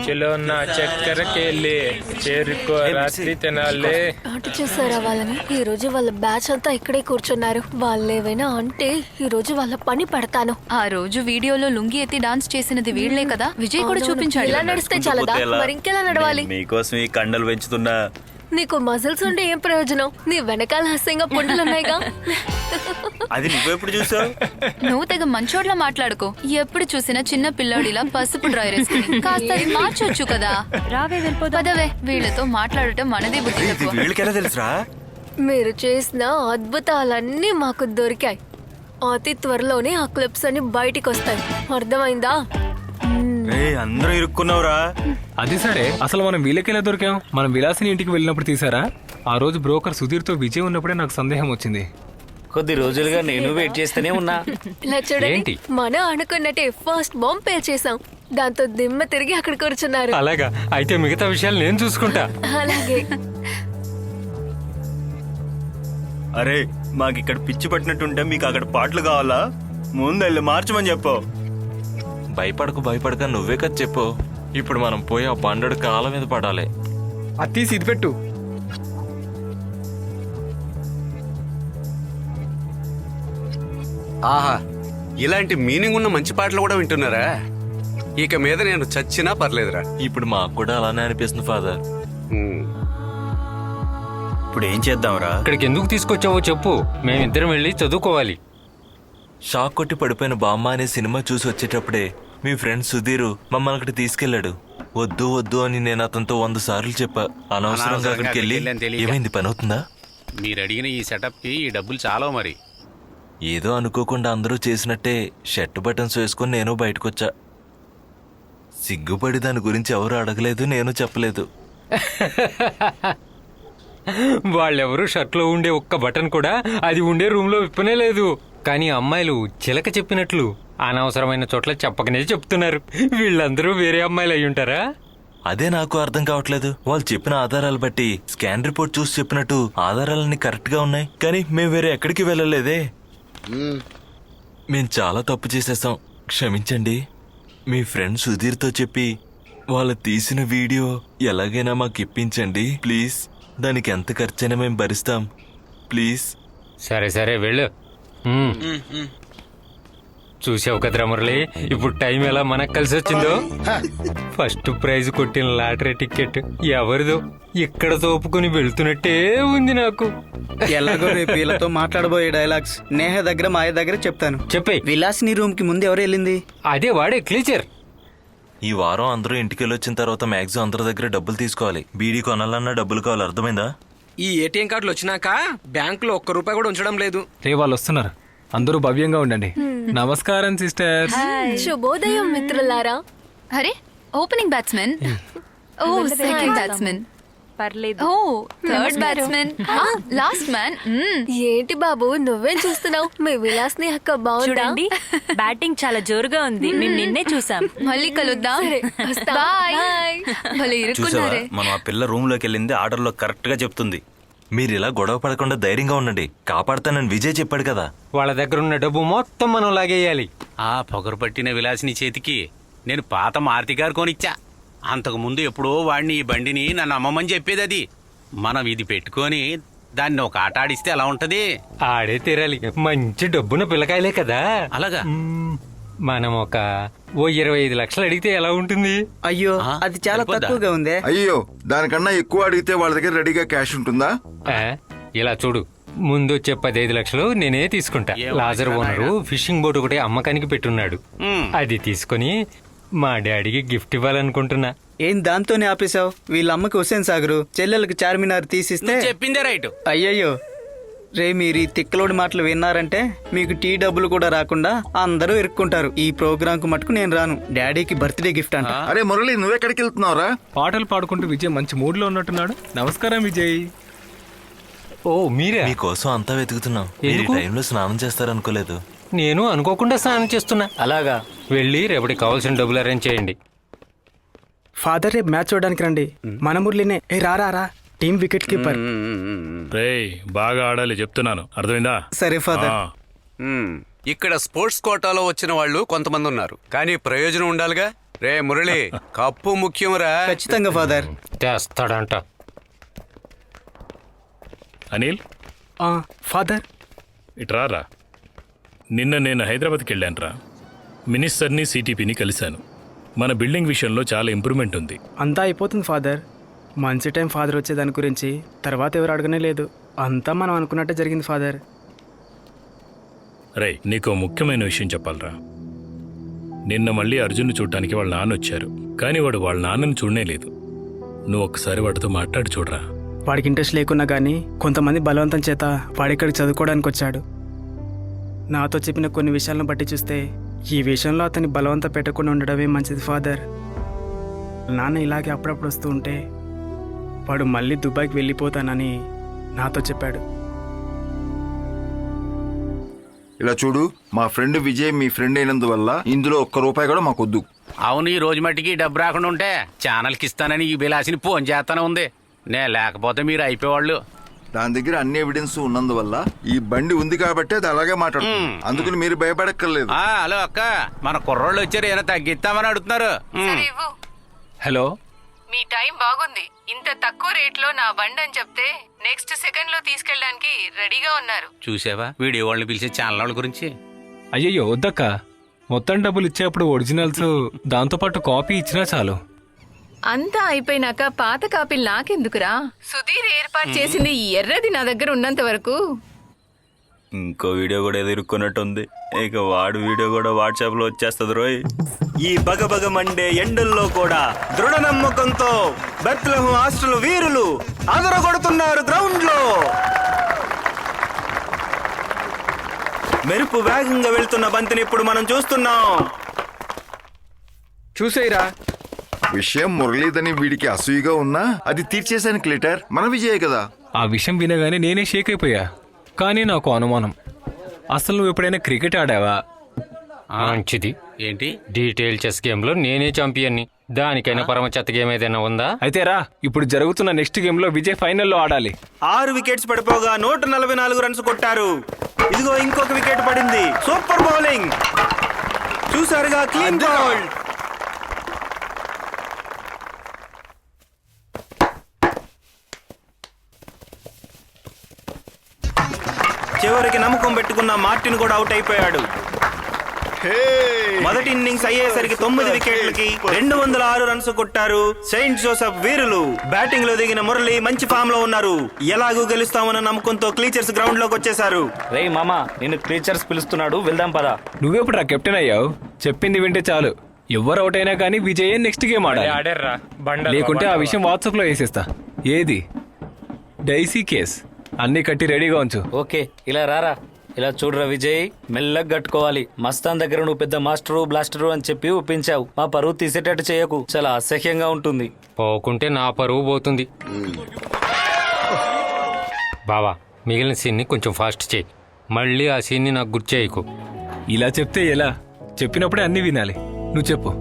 చలో నా చక్కెరకెళ్ళి చేరుకో రాత్రి తినాలి. ఆట చేశారా వాళ్ళని? ఈ రోజు వాళ్ళ బ్యాచ్ అంతా ఇక్కడే కూర్చున్నారు. వాళ్ళేవైనా అంటే ఈ రోజు వాళ్ళ పని పడతాను. ఆ రోజు వీడియోలో లుంగి ఎత్తి డాన్స్ చేసినది వీళ్లే కదా, విజయ్ కూడా చూపించాడు. ఇలా నడిస్తే చాలదా? మరి ఇంకెలా నడవాలి? మీకోసం ఈ కండలు పెంచుతున్నా. నీకు మజిల్స్ ఉంటే ఏం ప్రయోజనం? నీ వెనకాల హాస్యంగా పుండులున్నాయిగా. అది నువ్వెప్పుడు చూసావు? నువ్వు తెగ మంచోడ్లా మాట్లాడుకో. ఎప్పుడు చూసినా చిన్న పిల్లాడిలా పసుపు డ్రైర్ వేసుకుని కాస్త అది మార్చొచ్చు కదా. రావే పదవే, వీళ్ళతో మాట్లాడటం మనదే బుద్ధి తక్కువ. వీళ్ళకెలా తెలుసురా? మీరు చేసిన అద్భుతాలన్నీ మాకు దొరికాయి. అతి త్వరలోనే ఆ క్లిప్స్ అన్ని బయటికి వస్తాయి. అర్థమైందా? అందరూ ఇరుక్కున్నావురా. అది సరే, అసలు మనం వీళ్ళకెలా దొరికాం? మనం విలాసిని ఇంటికి వెళ్ళినప్పుడు తీసారా? ఆ రోజు బ్రోకర్ సుధీర్ తో విజయ్ ఉన్నప్పుడే నాకు సందేహం వచ్చింది. కొద్ది రోజులుగా నేను వెయిట్ చేస్తూనే ఉన్నా. ఇలా చూడండి, మనం అనుకున్నట్టే ఫస్ట్ బాంబ్ పే చేసాం. దాంతో దిమ్మ తిరిగి అక్కడ కూర్చున్నారు. అలాగా? అయితే మిగతా విషయాలు నేను చూసుకుంటా. అలాగే. అరే, మాకు ఇక్కడ పిచ్చి పట్టినట్టుంటే మీకు అక్కడ పాటలు కావాలా? ముందెళ్ళి మార్చమని చెప్పు. భయపడక నువ్వే కదా చెప్పు. ఇప్పుడు మనం పోయి ఆ బండడు కాళ్ళ మీద పడాలి. అది తీసి ఇది పెట్టు. ఆహా, ఇలాంటి మీనింగ్ ఉన్న మంచి పాటలు కూడా వింటున్నారా? ఇక మీద నేను చచ్చినా పర్లేదురా. ఇప్పుడు మాకు కూడా అలానే అనిపిస్తుంది ఫాదర్. ఇప్పుడు ఏం చేద్దాంరా? ఇక్కడికి ఎందుకు తీసుకొచ్చావో చెప్పు. మేమిద్దరం వెళ్ళి చదువుకోవాలి. షాక్ కొట్టి పడిపోయిన బామ్మ అనే సినిమా చూసి వచ్చేటప్పుడే మీ ఫ్రెండ్ సుధీర్ మమ్మల్ని అక్కడికి తీసుకెళ్లాడు. వద్దు వద్దు అని నేను అతనితో 100 సార్లు చెప్పా. అనవసరంగా అక్కడికి వెళ్ళి ఏమైంది, పని అవుతుందా? మీరు అడిగిన ఈ సెటప్ కి ఈ డబ్బులు చాలా. మరి ఏదో అనుకోకుండా అందరూ చేసినట్టే షర్ట్ బటన్స్ వేసుకుని నేను బయటకొచ్చా. సిగ్గుపడి దాని గురించి ఎవరు అడగలేదు, నేను చెప్పలేదు. వాళ్ళెవరూ షర్ట్లో ఉండే ఒక్క బటన్ కూడా అది ఉండే రూమ్ లో విప్పనే లేదు. కానీ అమ్మాయిలు చిలక చెప్పినట్లు అనవసరమైన చోట్ల చెప్పకనే చెప్తున్నారు. వీళ్ళందరూ వేరే అమ్మాయిలు అయి ఉంటారా? అదే నాకు అర్థం కావట్లేదు. వాళ్ళు చెప్పిన ఆధారాలు బట్టి స్కాన్ రిపోర్ట్ చూసి చెప్పినట్టు ఆధారాలన్నీ కరెక్ట్ గా ఉన్నాయి. కానీ మేము వేరే ఎక్కడికి వెళ్ళలేదే. మేము చాలా తప్పు చేసేసాం, క్షమించండి. మీ ఫ్రెండ్ సుధీర్తో చెప్పి వాళ్ళు తీసిన వీడియో ఎలాగైనా మాకు ఇప్పించండి ప్లీజ్. దానికి ఎంత ఖర్చైనా మేము భరిస్తాం ప్లీజ్. సరే సరే వెళ్ళు. చూసావు కదరా మురళి, ఇప్పుడు టైం ఎలా మనకు కలిసి వచ్చిందో. ఫస్ట్ ప్రైజ్ కొట్టిన లాటరీ టికెట్ ఎవరిదో ఇక్కడ తోపుకుని వెళ్తున్నట్టే ఉంది నాకు. ఎలాగో రేపు వీళ్ళతో మాట్లాడబోయే డైలాగ్స్ నేహ దగ్గర మాయ దగ్గర చెప్తాను. చెప్పే. విలాసిని రూమ్ కి ముందు ఎవరు వెళ్ళింది? అదే వాడే క్లీచర్. ఈ వారం అందరూ ఇంటికి వెళ్ళొచ్చిన తర్వాత మ్యాక్సిమం అందరి దగ్గర డబ్బులు తీసుకోవాలి. బీడీ కొనాలన్నా డబ్బులు కావాలి, అర్థమైందా? ఈ ఏటీఎం కార్డులు వచ్చినాక బ్యాంకులో ₹1 కూడా ఉంచడం లేదు. రే, వాళ్ళు వస్తున్నారు. అందరూ భవ్యంగా ఉండండి. నమస్కారం సిస్టర్. శుభోదయం మిత్రులారా. అరే, ఓపెనింగ్ బ్యాట్స్మెన్. ఓ, సెకండ్ బ్యాట్స్మెన్. పర్లేదు. ఓ, థర్డ్ బ్యాట్స్మెన్. Last man. ఏంటి బాబు, నువ్వేం చూస్తున్నావు? మీ విలాస్ని అక్క బాగుందా? బ్యాటింగ్ చాలా జోరుగా ఉంది. మేము నిన్నే చూసాం. మళ్ళీ కలుద్దాం. బాయ్. భలే చూసావా, ఇరుక్కున్నారే. మనం ఆ పిల్ల రూమ్ లోకి వెళ్ళింది ఆర్డర్ లో కరెక్ట్ గా చెప్తుంది. మీరు ఇలా గొడవ పడకుండా ధైర్యంగా ఉండండి. కాపాడతానని విజయ్ చెప్పాడు కదా. వాళ్ళ దగ్గర ఉన్న డబ్బు మొత్తం మనం లాగేయాలి. ఆ పొగరు పట్టిన విలాసిని చేతికి నేను పాత మారుతి గారు కొనిచ్చా. అంతకు ముందు ఎప్పుడో వాడిని ఈ బండిని నన్ను అమ్మమని చెప్పేది. అది మనం ఇది పెట్టుకొని దాన్ని ఒక ఆట ఆడిస్తే ఎలా ఉంటది? ఆడే తీరాలి. మంచి డబ్బున పిల్లకాయలే కదా. అలాగా? మనం ఒక 25 లక్షలు అడిగితే ఎలా ఉంటుంది? అయ్యో, అది చాలా తక్కువగా ఉందే. అయ్యో, దానికన్నా ఎక్కువ అడిగితే వాళ్ళ దగ్గర రెడీగా క్యాష్ ఉంటుందా? ఇలా చూడు, ముందు వచ్చే 15 లక్షలు నేనే తీసుకుంటా. లాజర్ ఓనరు ఫిషింగ్ బోట్ ఒకటి అమ్మకానికి పెట్టున్నాడు. అది తీసుకుని మా డాడీకి గిఫ్ట్ ఇవ్వాలనుకుంటున్నా. ఏం దాంతోనే ఆపేశావు? వీళ్ళ అమ్మకి హుస్సేన్ సాగరు, చెల్లెలకు చార్మినార్ తీసిస్తే చెప్పిందే రైట్. అయ్యయ్యో రే, మీరు ఈ తిక్కలోడి మాటలు విన్నారంటే మీకు టీ డబ్బులు కూడా రాకుండా అందరూ ఇరుక్కుంటారు. ఈ ప్రోగ్రామ్ కు మటుకు నేను రాను. డాడీకి బర్త్డే గిఫ్ట్ అంట. అరే మురళి, నువ్వెక్కడికి వెళ్తున్నావురా? పాటలు పాడుకుంటూ విజయ్ మంచి మూడ్ లో ఉన్నట్టున్నాడు. నమస్కారం విజయ్. ఓ మీరే? మీకోసం అంతా వెతుకుతున్నాం. ఈ టైంలో స్నానం చేస్తారనుకోలేదు. నేను అనుకోకుండా స్నానం చేస్తున్నా. అలాగా? వెళ్ళి రేపటికి కావాల్సిన డబ్బులు అరేంజ్ చేయండి. ఫాదర్ రేపు మ్యాచ్ చూడడానికి రండి. మన మురళినే. ఏ రారా, టీమ్ వికెట్ కీపర్. రేయ్, బాగా ఆడాలి చెప్తున్నాను, అర్థమైందా? సరే ఫాదర్. ఇక్కడ స్పోర్ట్స్ కోటాలో వచ్చిన వాళ్ళు కొంతమంది ఉన్నారు, కానీ ప్రయోజనం ఉండాలిగా. రే మురళి కప్పు ముఖ్యంరా. ఖచ్చితంగా ఫాదర్. తెస్తాడంట. అనిల్ ఫాదర్. ఇట్రారా. నిన్న నేను హైదరాబాద్కి వెళ్ళానురా. మినిస్టర్ని సిటీపీని కలిశాను. మన బిల్డింగ్ విషయంలో చాలా ఇంప్రూవ్మెంట్ ఉంది. అంతా అయిపోతుంది ఫాదర్. మంచి టైం ఫాదర్ వచ్చే దాని గురించి తర్వాత ఎవరు అడగనే లేదు. అంతా మనం అనుకున్నట్టే జరిగింది ఫాదర్. రేయ్, నీకో ముఖ్యమైన విషయం చెప్పాలరా. నిన్న మళ్ళీ అర్జున్ని చూడటానికి వాళ్ళ నాన్న వచ్చారు, కానీ వాడు వాళ్ళ నాన్నని చూడనే లేదు. నువ్వు ఒక్కసారి వాడితో మాట్లాడి చూడరా. వాడికి ఇంట్రెస్ట్ లేకున్నా కానీ కొంతమంది బలవంతం చేత వాడిక్కడికి చదువుకోవడానికి వచ్చాడు. నాతో చెప్పిన కొన్ని విషయాలను బట్టి చూస్తే ఈ విషయంలో అతన్ని బలవంతం పెట్టకుండా ఉండడమే మంచిది ఫాదర్. నాన్న ఇలాగే అప్పుడప్పుడు వస్తూ ఉంటే వాడు మళ్ళీ దుబాయ్కి వెళ్ళిపోతానని నాతో చెప్పాడు. ఇలా చూడు, మా ఫ్రెండ్ విజయ్ మీ ఫ్రెండ్ అయినందువల్ల ఇందులో ఒక్క రూపాయి కూడా మాకొద్దు. అవును, ఈ రోజు మట్టికి డబ్బు రాకుండా ఉంటే ఛానల్కి ఇస్తానని ఈ విలాసిని ఫోన్ చేస్తానే ఉంది. నే లేకపోతే మీరు అయిపోయేవాళ్ళు. దాని దగ్గర అన్ని ఎవిడెన్స్ ఉన్నందువల్ల ఈ బండి ఉంది కాబట్టి అది అలాగే మాట్లాడుతుంది. అందుకని మీరు భయపడక్కర్లేదు. హలో అక్క, మన కుర్రోళ్ళు వచ్చారు, ఏమైనా తగ్గిస్తామని అడుగుతున్నారు. హలో, మీ టైం బాగుంది. ఇంత తక్కువ రేట్లో నా బండి అని చెప్తే నెక్స్ట్ సెకండ్ లో తీసుకెళ్ళడానికి రెడీగా ఉన్నారు. చూసావా వీడియో వాళ్ళని పిలిచే ఛానల్ వాళ్ళ గురించి. అయ్యయ్యో వద్దక్క. మొత్తం డబ్బులు ఇచ్చేప్పుడు ఒరిజినల్స్ దాంతోపాటు కాపీ ఇచ్చినా చాలు. అంతా అయిపోయినాక పాత కాపీలు నాకెందుకురా? సుధీర్ ఏర్పాటు చేసింది ఈ ఎర్రది నా దగ్గర ఉన్నంత వరకు. ఇంకో వీడియో కూడా ఎదుర్కొన్నట్టుంది. ఇక వాడు వీడియో కూడా వాట్సాప్ లో వచ్చేస్తుంది రోయ్. ఈ బగబగ మండే ఎండల్లో కూడా దృఢ నమ్మకంతో బెత్లెహం హాస్టల్ వీరులు అదరగొడుతున్నారు గ్రౌండ్ లో. మెరుపు వేగంగా వెళ్తున్న బంతిని ఇప్పుడు మనం చూస్తున్నాం. చూసేయరా. విషయం మురళీదని వీడికి అసూయగా ఉన్నా అది తీర్చేశాను క్లిటర్. మన విజయే కదా. ఆ విషయం వినగానే నేనే షేక్ అయిపోయా. కానీ నాకు అనుమానం, అసలు నువ్వు ఎప్పుడైనా క్రికెట్ ఆడావా? మంచిది. ఏంటి? డీటెయిల్ చెస్ గేమ్ లో నేనే ఛాంపియన్ని. దానికైనా పరమ చెత్త గేమ్ ఏదైనా ఉందా? అయితే రా, ఇప్పుడు జరుగుతున్న నెక్స్ట్ గేమ్ లో విజయ్ ఫైనల్లో ఆడాలి. 6 వికెట్స్ పడిపోగా 144 రన్స్ కొట్టారు. ఇదిగో ఇంకొక వికెట్ పడింది. సూపర్ బౌలింగ్ చూసారుగా, క్లీన్ బౌల్డ్. చివరికి నమ్మకం పెట్టుకున్న మార్టిన్ కూడా అవుట్ అయిపోయాడు. మొదటి ఇన్నింగ్స్ అయ్యేసరికి 9 వికెట్లకి 206 రన్స్ కొట్టారు సెయింట్ జోసెఫ్ వీరులు. బ్యాటింగ్ లో దిగిన మురళి మంచి ఫామ్ లో ఉన్నారు. ఎలాగూ గెలుస్తామన్న నమ్మకంతో క్లీచర్స్ గ్రౌండ్ లోకి వచ్చేసారు. రేయ్ మామా, నిన్ను క్రీచర్స్ పిలుస్తున్నాడు, వెళ్దాం పదా. నువ్వెప్పుడు రా కెప్టెన్ అయ్యావు? చెప్పింది వింటే చాలు. ఎవరు అవుట్ అయినా కానీ విజయ్ నెక్స్ట్ గేమ్ ఆడాలి. లేకుంటే ఆ విషయం వాట్సాప్ లో వేసేస్తా. ఏది డైసీ కేస్ అన్ని కట్టి రెడీగా ఉంచు. ఓకే, ఇలా రారా. ఇలా చూడరా విజయ్, మెల్లగా కట్టుకోవాలి. మస్తాన్ దగ్గర నువ్వు పెద్ద మాస్టరు బ్లాస్టరు అని చెప్పి ఒప్పించావు. మా పరువు తీసేటట్టు చేయకు, చాలా అసహ్యంగా ఉంటుంది. పోకుంటే నా పరువు పోతుంది. బావా, మిగిలిన సీన్ని కొంచెం ఫాస్ట్ చేయి. మళ్ళీ ఆ సీన్ని నాకు గుర్తు చేయకు. ఇలా చెప్తే ఎలా? చెప్పినప్పుడే అన్ని వినాలి. నువ్వు చెప్పు.